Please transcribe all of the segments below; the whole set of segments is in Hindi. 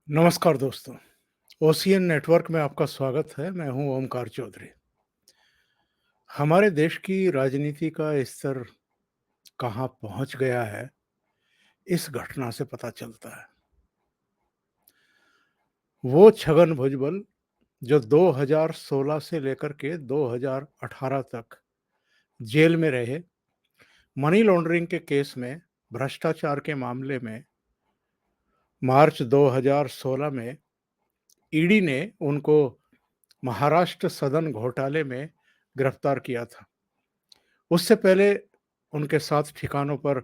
नमस्कार दोस्तों, ओशियन नेटवर्क में आपका स्वागत है। मैं हूं ओमकार चौधरी। हमारे देश की राजनीति का स्तर कहां पहुंच गया है, इस घटना से पता चलता है। वो छगन भुजबल जो 2016 से लेकर के 2018 तक जेल में रहे, मनी लॉन्ड्रिंग के केस में, भ्रष्टाचार के मामले में, मार्च 2016 में ईडी ने उनको महाराष्ट्र सदन घोटाले में गिरफ्तार किया था। उससे पहले उनके 7 ठिकानों पर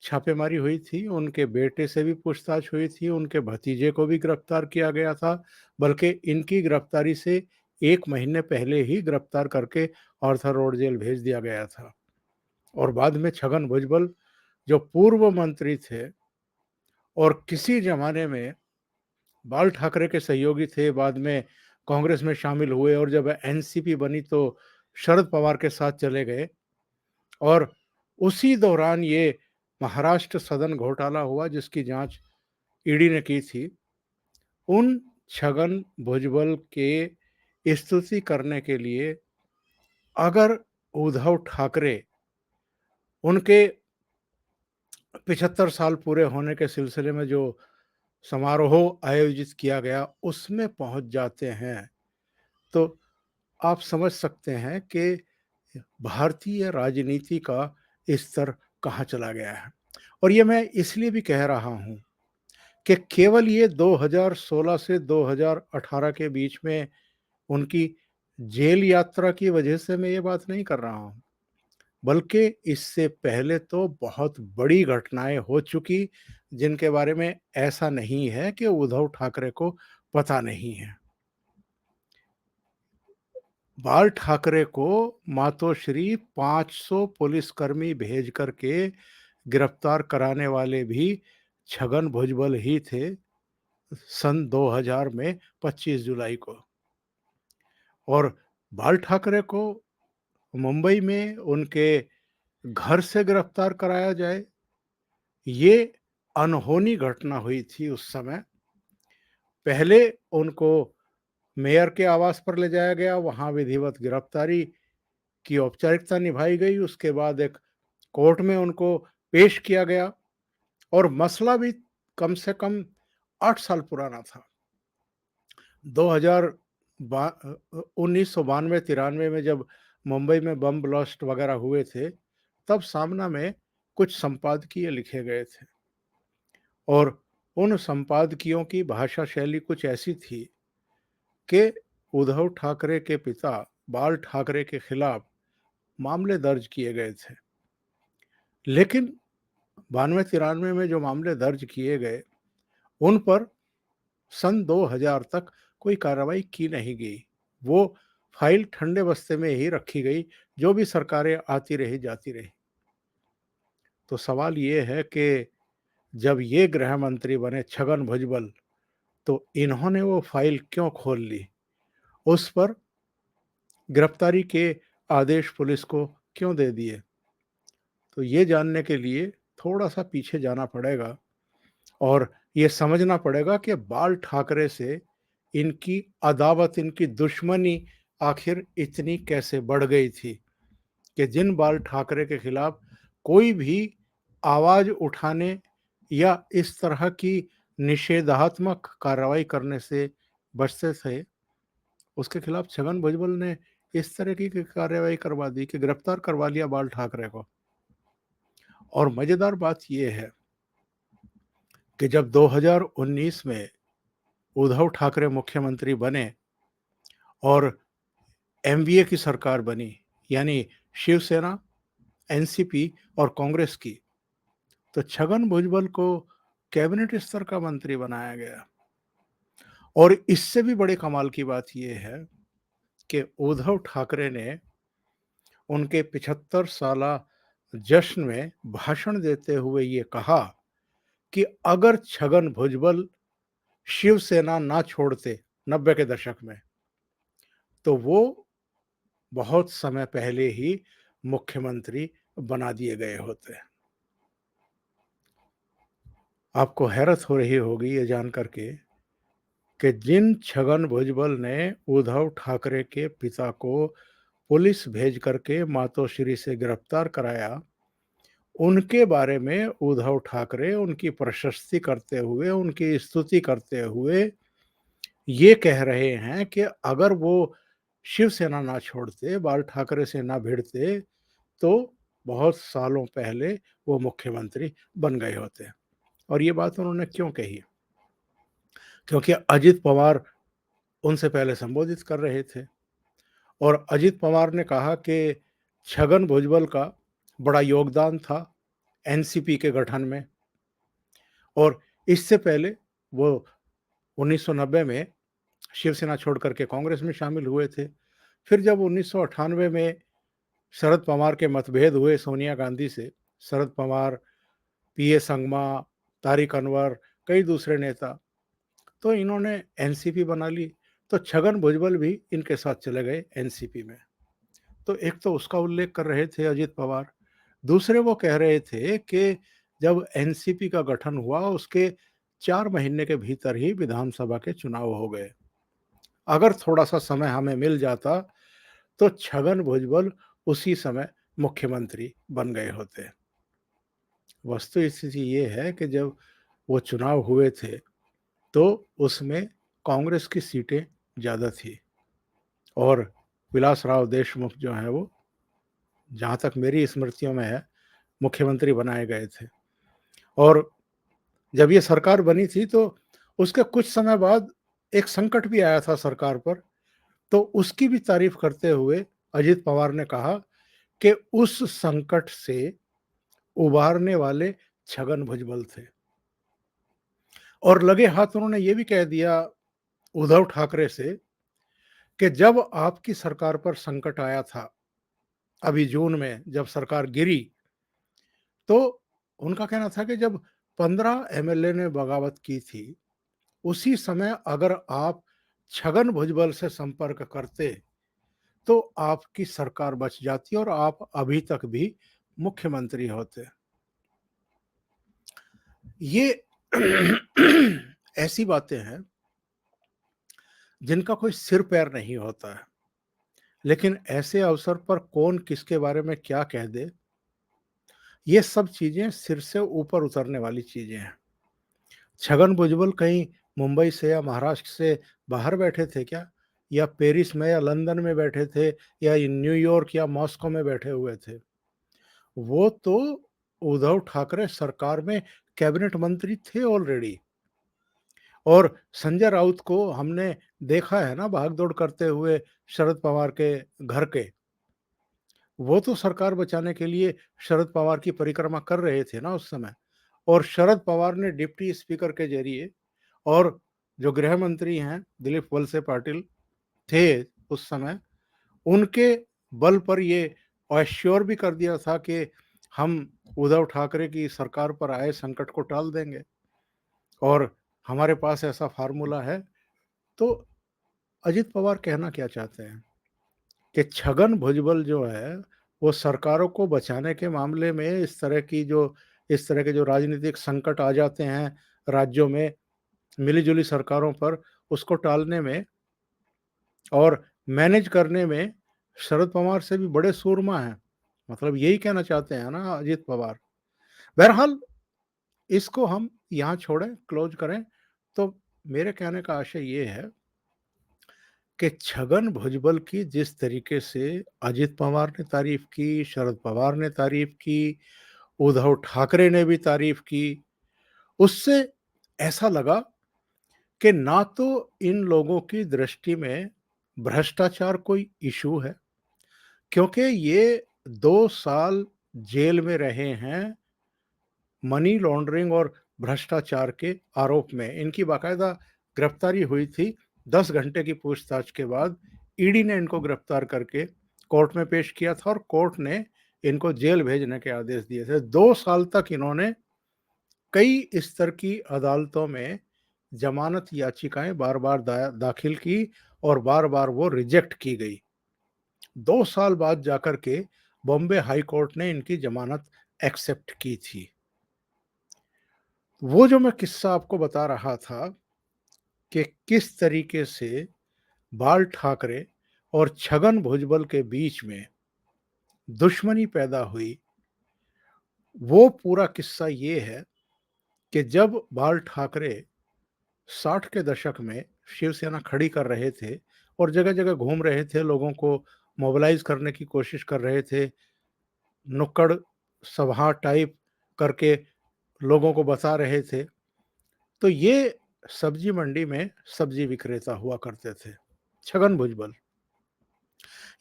छापेमारी हुई थी, उनके बेटे से भी पूछताछ हुई थी, उनके भतीजे को भी गिरफ्तार किया गया था, बल्कि इनकी गिरफ्तारी से 1 महीने पहले ही गिरफ्तार करके आर्थर रोड जेल भेज दिया गया था। और बाद में छगन भुजबल जो पूर्व मंत्री थे और किसी ज़माने में बाल ठाकरे के सहयोगी थे, बाद में कांग्रेस में शामिल हुए और जब एनसीपी बनी तो शरद पवार के साथ चले गए। और उसी दौरान ये महाराष्ट्र सदन घोटाला हुआ जिसकी जांच ईडी ने की थी। उन छगन भुजबल के स्तुति करने के लिए अगर उद्धव ठाकरे उनके 75 साल पूरे होने के सिलसिले में जो समारोह आयोजित किया गया उसमें पहुंच जाते हैं, तो आप समझ सकते हैं कि भारतीय राजनीति का स्तर कहाँ चला गया है। और ये मैं इसलिए भी कह रहा हूँ कि केवल ये 2016 से 2018 के बीच में उनकी जेल यात्रा की वजह से मैं ये बात नहीं कर रहा हूँ, बल्कि इससे पहले तो बहुत बड़ी घटनाएं हो चुकी जिनके बारे में ऐसा नहीं है कि उद्धव ठाकरे को पता नहीं है। बाल ठाकरे को मातोश्री 500 पुलिसकर्मी भेज करके गिरफ्तार कराने वाले भी छगन भुजबल ही थे सन 2000 में 25 जुलाई को। और बाल ठाकरे को मुंबई में उनके घर से गिरफ्तार कराया जाए, ये अनहोनी घटना हुई थी उस समय। पहले उनको मेयर के आवास पर ले जाया गया, वहाँ विधिवत गिरफ्तारी की औपचारिकता निभाई गई। उसके बाद एक कोर्ट में उनको पेश किया गया और मसला भी कम से कम 8 साल पुराना था। 2000 बा 1992-93 में जब मुंबई में बम ब्लास्ट वगैरह हुए थे, तब सामना में कुछ संपादकीय लिखे गए थे और उन संपादकीयों की भाषा शैली कुछ ऐसी थी कि उद्धव ठाकरे के पिता बाल ठाकरे के खिलाफ मामले दर्ज किए गए थे। लेकिन 92-93 में जो मामले दर्ज किए गए, उन पर सन 2000 तक कोई कार्रवाई की नहीं गई। वो फाइल ठंडे बस्ते में ही रखी गई, जो भी सरकारें आती रही, जाती रही। तो सवाल ये है कि जब ये गृह मंत्री बने छगन भुजबल, तो इन्होंने वो फाइल क्यों खोल ली? उस पर गिरफ्तारी के आदेश पुलिस को क्यों दे दिए? तो ये जानने के लिए थोड़ा-सा पीछे जाना पड़ेगा और ये समझना पड़ेगा कि बाल ठाकरे से इनकी अदावत, इनकी दुश्मनी आखिर इतनी कैसे बढ़ गई थी कि जिन बाल ठाकरे के खिलाफ कोई भी आवाज़ उठाने या इस तरह की निषेधात्मक कार्रवाई करने से बचते थे, उसके खिलाफ छगन भुजबल ने इस तरह की कार्रवाई करवा दी कि गिरफ्तार करवा लिया बाल ठाकरे को। और मज़ेदार बात ये है कि जब 2019 में उद्धव ठाकरे मुख्यमंत्री बने और एमवीए की सरकार बनी, यानी शिवसेना, एनसीपी और कांग्रेस की, तो छगन भुजबल को कैबिनेट स्तर का मंत्री बनाया गया। और इससे भी बड़े कमाल की बात यह है कि उद्धव ठाकरे ने उनके 75 साला जश्न में भाषण देते हुए ये कहा कि अगर छगन भुजबल शिवसेना ना छोड़ते 90 के दशक में, तो वो बहुत समय पहले ही मुख्यमंत्री बना दिए गए होते। आपको हैरत हो रही होगी ये जान करके कि जिन छगन भुजबल ने उद्धव ठाकरे के पिता को पुलिस भेज करके मातोश्री से गिरफ्तार कराया, उनके बारे में उद्धव ठाकरे उनकी प्रशस्ति करते हुए, उनकी स्तुति करते हुए ये कह रहे हैं कि अगर वो शिवसेना ना छोड़ते, बाल ठाकरे से ना भिड़ते, तो बहुत सालों पहले वो मुख्यमंत्री बन गए होते। और ये बात उन्होंने क्यों कही? क्योंकि अजित पवार उनसे पहले संबोधित कर रहे थे और अजित पवार ने कहा कि छगन भुजबल का बड़ा योगदान था एनसीपी के गठन में और इससे पहले वो 1990 में शिवसेना छोड़ करके कांग्रेस में शामिल हुए थे। फिर जब 1998 में शरद पवार के मतभेद हुए सोनिया गांधी से, शरद पवार, पीए संगमा, तारिक अनवर, कई दूसरे नेता, तो इन्होंने एनसीपी बना ली। तो छगन भुजबल भी इनके साथ चले गए एनसीपी में। तो एक तो उसका उल्लेख कर रहे थे अजित पवार। दूसरे वो कह रहे थे कि जब एनसीपी का गठन हुआ उसके 4 महीने के भीतर ही विधानसभा के चुनाव हो गए। अगर थोड़ा-सा समय हमें मिल जाता तो छगन भुजबल उसी समय मुख्यमंत्री बन गए होते। वस्तु स्थिति ये है कि जब वो चुनाव हुए थे तो उसमें कांग्रेस की सीटें ज़्यादा थी और विलासराव देशमुख जो हैं वो, जहाँ तक मेरी स्मृतियों में है, मुख्यमंत्री बनाए गए थे। और जब ये सरकार बनी थी तो उसके कुछ समय बाद एक संकट भी आया था सरकार पर, तो उसकी भी तारीफ करते हुए अजित पवार ने कहा कि उस संकट से उबारने वाले छगन भुजबल थे। और लगे हाथ उन्होंने ये भी कह दिया उद्धव ठाकरे से कि जब आपकी सरकार पर संकट आया था, अभी जून में जब सरकार गिरी, तो उनका कहना था कि जब 15 एमएलए ने बगावत की थी, उसी समय अगर आप छगन भुजबल से संपर्क करते, तो आपकी सरकार बच जाती और आप अभी तक भी मुख्यमंत्री होते। ये ऐसी बातें हैं जिनका कोई सिर पैर नहीं होता है, लेकिन ऐसे अवसर पर कौन किसके बारे में क्या कह दे, ये सब चीजें सिर से ऊपर उतरने वाली चीजें हैं। छगन भुजबल कहीं मुंबई से या महाराष्ट्र से बाहर बैठे थे क्या? या पेरिस में या लंदन में बैठे थे या न्यूयॉर्क या मॉस्को में बैठे हुए थे? वो तो उद्धव ठाकरे सरकार में कैबिनेट मंत्री थे ऑलरेडी। और संजय राउत को हमने देखा है ना भाग-दौड़ करते हुए शरद पवार के घर के। वो तो सरकार बचाने के लिए शरद पवार की परिक्रमा कर रहे थे ना उस समय। और शरद पवार ने डिप्टी स्पीकर के ज़रिए और जो गृह मंत्री हैं दिलीप वलसे पाटिल थे उस समय, उनके बल पर ये एश्योर भी कर दिया था कि हम उद्धव ठाकरे की सरकार पर आए संकट को टाल देंगे और हमारे पास ऐसा फ़ॉर्मूला है। तो अजित पवार कहना क्या चाहते हैं कि छगन भुजबल जो है, वो सरकारों को बचाने के मामले में इस तरह के जो राजनीतिक संकट आ जाते हैं राज्यों में मिली-जुली सरकारों पर, उसको टालने में और मैनेज करने में शरद पवार से भी बड़े सूरमा हैं। मतलब यही कहना चाहते हैं ना अजित पवार। बहरहाल इसको हम यहाँ छोड़ें, क्लोज़ करें। तो मेरे कहने का आशय ये है कि छगन भुजबल की जिस तरीके से अजित पवार ने तारीफ की, शरद पवार ने तारीफ की, उद्धव ठाकरे ने भी तारीफ की, उससे ऐसा लगा कि ना तो इन लोगों की दृष्टि में भ्रष्टाचार कोई इश्यू है, क्योंकि ये 2 साल जेल में रहे हैं मनी लॉन्ड्रिंग और भ्रष्टाचार के आरोप में। इनकी बाकायदा गिरफ्तारी हुई थी। 10 घंटे की पूछताछ के बाद ईडी ने इनको गिरफ्तार करके कोर्ट में पेश किया था और कोर्ट ने इनको जेल भेजने के आदेश दिए थे। 2 साल तक इन्होंने कई स्तर की अदालतों में जमानत याचिकाएं बार-बार दाखिल की और बार-बार वो रिजेक्ट की गई। 2 साल बाद जाकर के बॉम्बे हाई कोर्ट ने इनकी जमानत एक्सेप्ट की थी। वो जो मैं किस्सा आपको बता रहा था कि किस तरीके से बाल ठाकरे और छगन भुजबल के बीच में दुश्मनी पैदा हुई। वो पूरा किस्सा ये है कि जब बाल ठाकरे 60 के दशक में शिवसेना खड़ी कर रहे थे और जगह-जगह घूम रहे थे, लोगों को मोबिलाइज़ करने की कोशिश कर रहे थे, नुक्कड़ सभा टाइप करके लोगों को बता रहे थे, तो ये सब्जी मंडी में सब्जी विक्रेता हुआ करते थे, छगन भुजबल।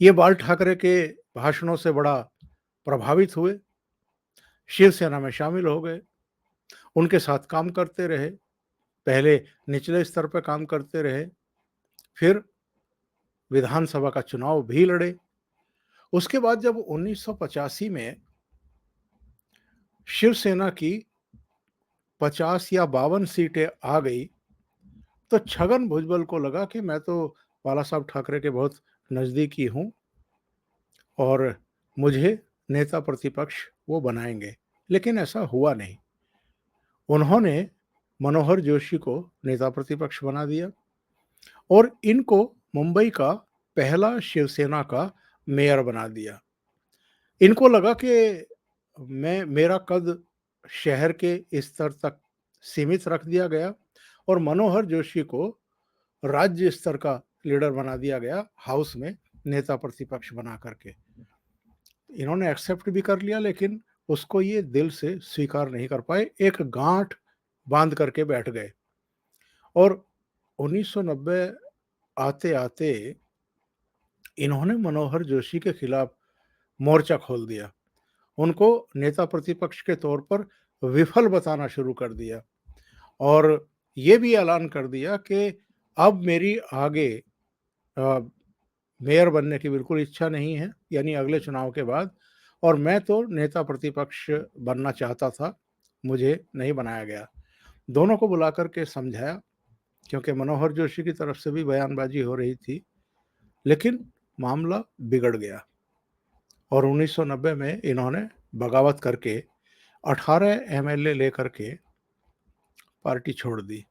ये बाल ठाकरे के भाषणों से बड़ा प्रभावित हुए, शिवसेना में शामिल हो गए, उनके साथ काम करते रहे, पहले निचले स्तर पे काम करते रहे, फिर विधानसभा का चुनाव भी लड़े। उसके बाद जब 1985 में शिवसेना की 50 या 52 सीटें आ गई, तो छगन भुजबल को लगा कि मैं तो बाला साहब ठाकरे के बहुत नज़दीकी हूँ और मुझे नेता प्रतिपक्ष वो बनाएँगे, लेकिन ऐसा हुआ नहीं। उन्होंने मनोहर जोशी को नेता प्रतिपक्ष बना दिया और इनको मुंबई का पहला शिवसेना का मेयर बना दिया। इनको लगा कि मैं मेरा कद शहर के स्तर तक सीमित रख दिया गया और मनोहर जोशी को राज्य स्तर का लीडर बना दिया गया, हाउस में नेता प्रतिपक्ष बना करके। इन्होंने एक्सेप्ट भी कर लिया, लेकिन उसको ये दिल से स्वीकार नहीं कर पाए, एक गांठ बांध करके बैठ गए और 1990 आते-आते इन्होंने मनोहर जोशी के खिलाफ मोर्चा खोल दिया। उनको नेता प्रतिपक्ष के तौर पर विफल बताना शुरू कर दिया और ये भी ऐलान कर दिया कि अब मेरी आगे अ, मेयर बनने की बिल्कुल इच्छा नहीं है, यानी अगले चुनाव के बाद, और मैं तो नेता प्रतिपक्ष बनना चाहता था, मुझे नहीं बनाया गया। दोनों को बुला कर के समझाया, क्योंकि मनोहर जोशी की तरफ से भी बयानबाजी हो रही थी, लेकिन मामला बिगड़ गया और 1990 में इन्होंने बगावत करके 18 एमएलए लेकर के पार्टी छोड़ दी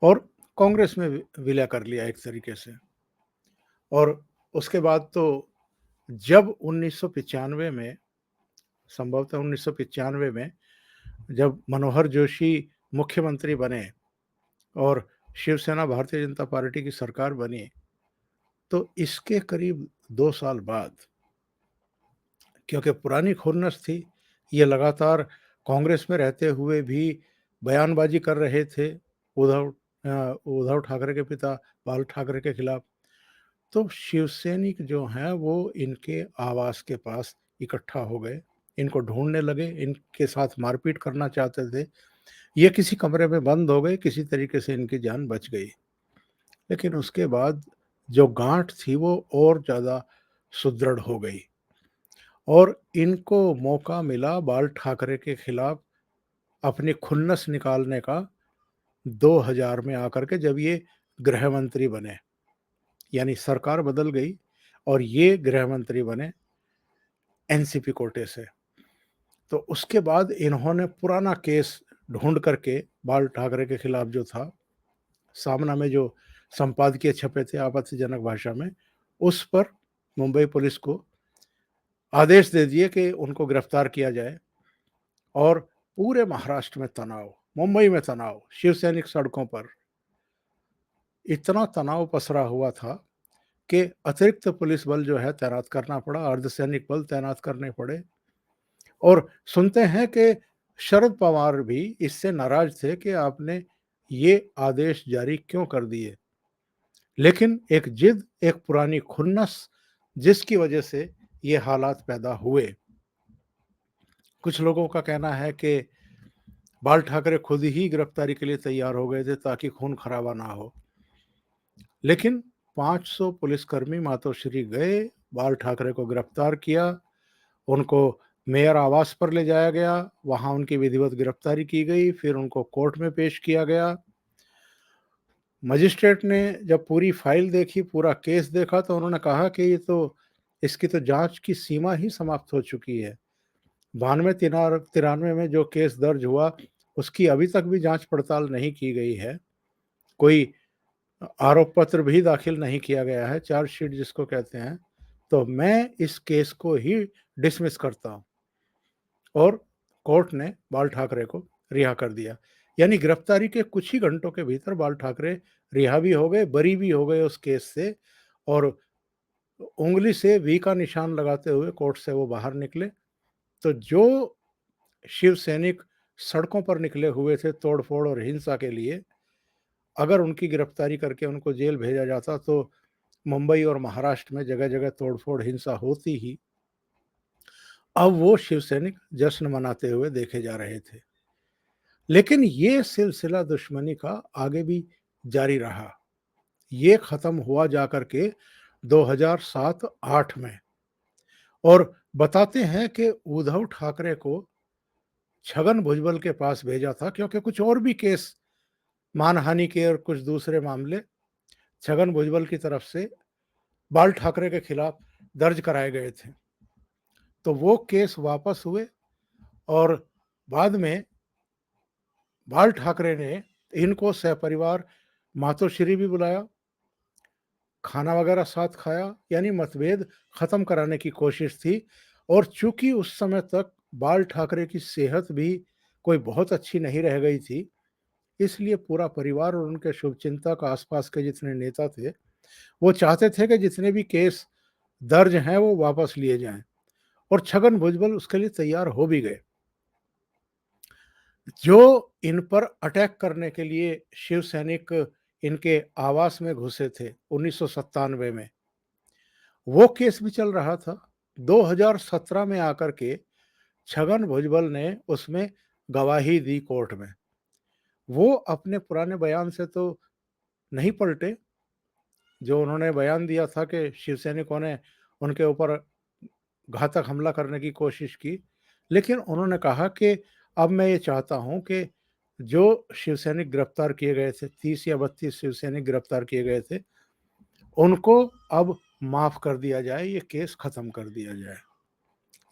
और कांग्रेस में विलय कर लिया एक तरीके से। और उसके बाद तो जब 1995 में, संभवतः 1995 में जब मनोहर जोशी मुख्यमंत्री बने और शिवसेना भारतीय जनता पार्टी की सरकार बनी, तो इसके करीब 2 साल बाद, क्योंकि पुरानी खुन्नस थी, ये लगातार कांग्रेस में रहते हुए भी बयानबाजी कर रहे थे उद्धव ठाकरे के पिता बाल ठाकरे के खिलाफ। तो शिवसैनिक जो हैं वो इनके आवास के पास इकट्ठा हो गए, इनको ढूँढने लगे, इनके साथ मारपीट करना चाहते थे। ये किसी कमरे में बंद हो गए, किसी तरीके से इनकी जान बच गई। लेकिन उसके बाद जो गाँठ थी वो और ज़्यादा सुदृढ़ हो गई और इनको मौका मिला बाल ठाकरे के खिलाफ अपनी खुन्नस निकालने का 2000 में आकर के, जब ये गृह मंत्री बने। यानी सरकार बदल गई और ये गृह मंत्री बने एनसीपी कोटे से। तो उसके बाद इन्होंने पुराना केस ढूँढ करके बाल ठाकरे के खिलाफ जो था, सामना में जो संपादकीय छपे थे आपत्तिजनक भाषा में, उस पर मुंबई पुलिस को आदेश दे दिए कि उनको गिरफ्तार किया जाए और पूरे महाराष्ट्र में तनाव, मुंबई में तनाव, शिवसैनिक सड़कों पर इतना तनाव पसरा हुआ था कि अतिरिक्त पुलिस बल जो है तैनात करना पड़ा, अर्धसैनिक बल तैनात करने पड़े। और सुनते हैं कि शरद पवार भी इससे नाराज थे कि आपने ये आदेश जारी क्यों कर दिए। लेकिन एक जिद, एक पुरानी खुन्नस, जिसकी वजह से ये हालात पैदा हुए। कुछ लोगों का कहना है कि बाल ठाकरे खुद ही गिरफ्तारी के लिए तैयार हो गए थे ताकि खून खराबा ना हो। लेकिन 500 पुलिसकर्मी मातोश्री गए, बाल ठाकरे को गिरफ्तार किया, उनको मेयर आवास पर ले जाया गया, वहाँ उनकी विधिवत गिरफ्तारी की गई, फिर उनको कोर्ट में पेश किया गया। मजिस्ट्रेट ने जब पूरी फाइल देखी, पूरा केस देखा, तो उन्होंने कहा कि ये तो, इसकी तो जाँच की सीमा ही समाप्त हो चुकी है। 92-93 में जो केस दर्ज हुआ, उसकी अभी तक भी जाँच-पड़ताल नहीं की गई है। कोई आरोप पत्र भी दाखिल नहीं किया गया है, चार्जशीट जिसको कहते हैं। तो मैं इस केस को ही डिसमिस करता हूँ और कोर्ट ने बाल ठाकरे को रिहा कर दिया। यानी गिरफ्तारी के कुछ ही घंटों के भीतर बाल ठाकरे रिहा भी हो गए, बरी भी हो गए उस केस से और उँगली से वी का निशान लगाते हुए कोर्ट से वो बाहर निकले। तो जो शिव सैनिक सड़कों पर निकले हुए थे तोड़-फोड़ और हिंसा के लिए, अगर उनकी गिरफ्तारी करके उनको जेल भेजा जाता तो मुंबई और महाराष्ट्र में जगह-जगह तोड़-फोड़ हिंसा होती ही। अब वो शिव सैनिक जश्न मनाते हुए देखे जा रहे थे। लेकिन ये सिलसिला दुश्मनी का आगे भी जारी रहा। ये खत्म हुआ जाकर के 2007-8 में और बताते हैं कि उद्धव ठाकरे को छगन भुजबल के पास भेजा था क्योंकि कुछ और भी केस मानहानि के और कुछ दूसरे मामले छगन भुजबल की तरफ से बाल ठाकरे के खिलाफ दर्ज कराए गए थे। तो वो केस वापस हुए और बाद में बाल ठाकरे ने इनको सहपरिवार मातोश्री भी बुलाया, खाना वगैरह साथ खाया, यानी मतभेद खत्म कराने की कोशिश थी। और चूंकि उस समय तक बाल ठाकरे की सेहत भी कोई बहुत अच्छी नहीं रह गई थी, इसलिए पूरा परिवार और उनके शुभचिंतक आसपास के जितने नेता थे, वो चाहते थे कि जितने भी केस दर्ज हैं वो वापस लिए जाएं और छगन भुजबल उसके लिए तैयार हो भी गए। जो इन पर अटैक करने के लिए शिव सैनिक इनके आवास में घुसे थे 1997 में, वो केस भी चल रहा था। 2017 में आकर के छगन भुजबल ने उसमें गवाही दी कोर्ट में। वो अपने पुराने बयान से तो नहीं पलटे, जो उन्होंने बयान दिया था कि शिव सैनिकों ने उनके ऊपर घातक हमला करने की कोशिश की। लेकिन उन्होंने कहा कि अब मैं ये चाहता हूँ कि जो शिव सैनिक गिरफ्तार किए गए थे, 30 या 32 शिव सैनिक गिरफ्तार किए गए थे, उनको अब माफ़ कर दिया जाए, ये केस ख़त्म कर दिया जाए।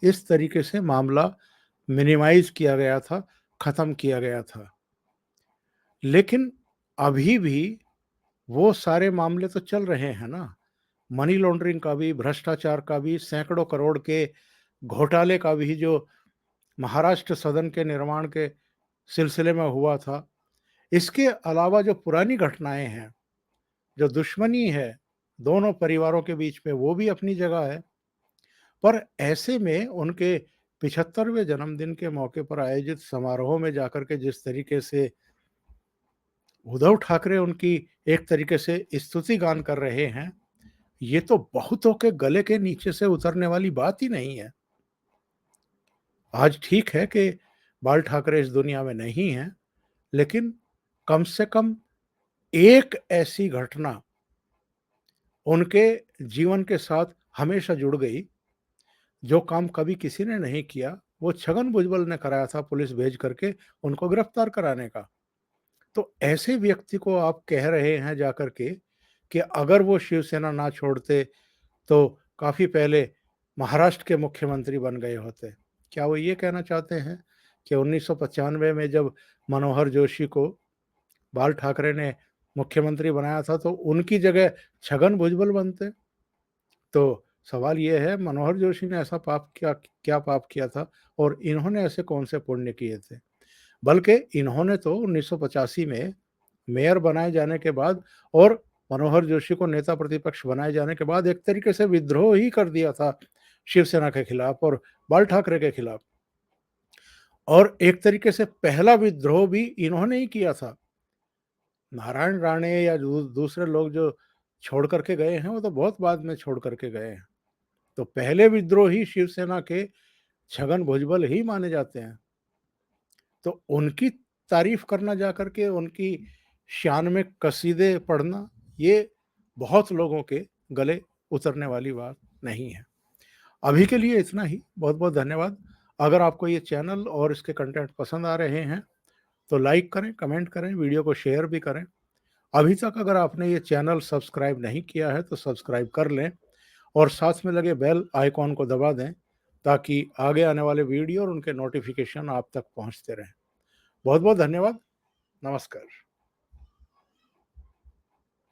इस तरीके से मामला मिनिमाइज़ किया गया था, ख़त्म किया गया था। लेकिन अभी भी वो सारे मामले तो चल रहे हैं ना। मनी लॉन्ड्रिंग का भी, भ्रष्टाचार का भी, सैकड़ों करोड़ के घोटाले का भी जो महाराष्ट्र सदन के निर्माण के सिलसिले में हुआ था। इसके अलावा जो पुरानी घटनाएँ हैं, जो दुश्मनी है दोनों परिवारों के बीच में, वो भी अपनी जगह है। पर ऐसे में उनके 75वें जन्मदिन के मौके पर आयोजित समारोह में जाकर के जिस तरीके से उद्धव ठाकरे उनकी एक तरीके से स्तुति गान कर रहे हैं, ये तो बहुतों के गले के नीचे से उतरने वाली बात ही नहीं है। आज ठीक है कि बाल ठाकरे इस दुनिया में नहीं हैं, लेकिन कम से कम एक ऐसी घटना उनके जीवन के साथ हमेशा जुड़ गई, जो काम कभी किसी ने नहीं किया, वो छगन भुजबल ने कराया था पुलिस भेज करके उनको गिरफ्तार कराने का। तो ऐसे व्यक्ति को आप कह रहे हैं जाकर के कि अगर वो शिवसेना ना छोड़ते तो काफ़ी पहले महाराष्ट्र के मुख्यमंत्री बन गए होते। क्या वो ये कहना चाहते हैं कि 1995 में जब मनोहर जोशी को बाल ठाकरे ने मुख्यमंत्री बनाया था तो उनकी जगह छगन भुजबल बनते? तो सवाल ये है, मनोहर जोशी ने ऐसा पाप क्या पाप किया था और इन्होंने ऐसे कौन से पुण्य किए थे? बल्कि इन्होंने तो 1985 में मेयर बनाए जाने के बाद और मनोहर जोशी को नेता प्रतिपक्ष बनाए जाने के बाद एक तरीके से विद्रोह ही कर दिया था शिवसेना के खिलाफ और बाल ठाकरे के खिलाफ। और एक तरीके से पहला विद्रोह भी इन्होंने ही किया था। नारायण राणे या दूसरे लोग जो छोड़ करके गए हैं, वो तो बहुत बाद में छोड़ करके गए हैं। तो पहले विद्रोही शिवसेना के छगन भुजबल ही माने जाते हैं। तो उनकी तारीफ करना जाकर के उनकी शान में कसीदे पढ़ना, ये बहुत लोगों के गले उतरने वाली बात नहीं है। अभी के लिए इतना ही। बहुत-बहुत धन्यवाद। अगर आपको ये चैनल और इसके कंटेंट पसंद आ रहे हैं, तो लाइक करें, कमेंट करें, वीडियो को शेयर भी करें। अभी तक अगर आपने ये चैनल सब्सक्राइब नहीं किया है, तो सब्सक्राइब कर लें और साथ में लगे बेल आइकॉन को दबा दें, ताकि आगे आने वाले वीडियो और उनके नोटिफ़िकेशन आप तक पहुँचते रहें। बहुत-बहुत धन्यवाद। नमस्कार।